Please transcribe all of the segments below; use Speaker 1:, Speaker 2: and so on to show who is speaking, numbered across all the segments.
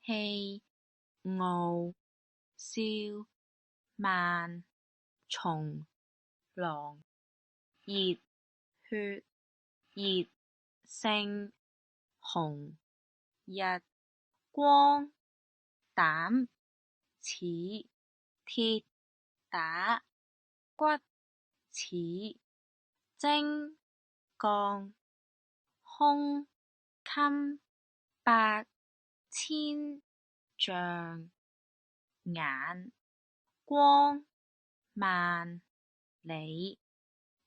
Speaker 1: 氣、傲、燒、慢、從、狼、熱、血、熱、性、紅、日、光、膽、齒、鐵、打、骨、齒、精、鋼、兇、襟、百、千、象、眼、光、萬、里、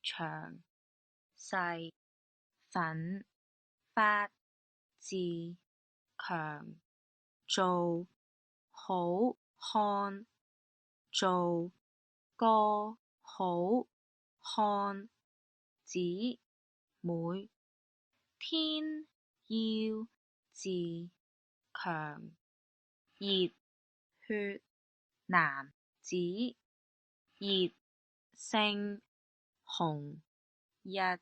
Speaker 1: 長、細、粉、發、自、強、做、好、看、做、個、好、看、指、每、天、要、自、強、熱、血、男子、熱、性、紅、日、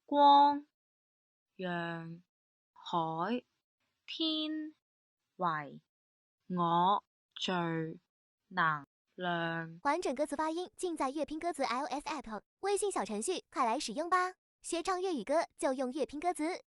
Speaker 1: 光、陽、海、天、為、我、罪、能、量。
Speaker 2: 完整歌词发音尽在乐拼歌词 iOS App，微信小程序快来使用吧！学唱粤语歌就用乐拼歌词。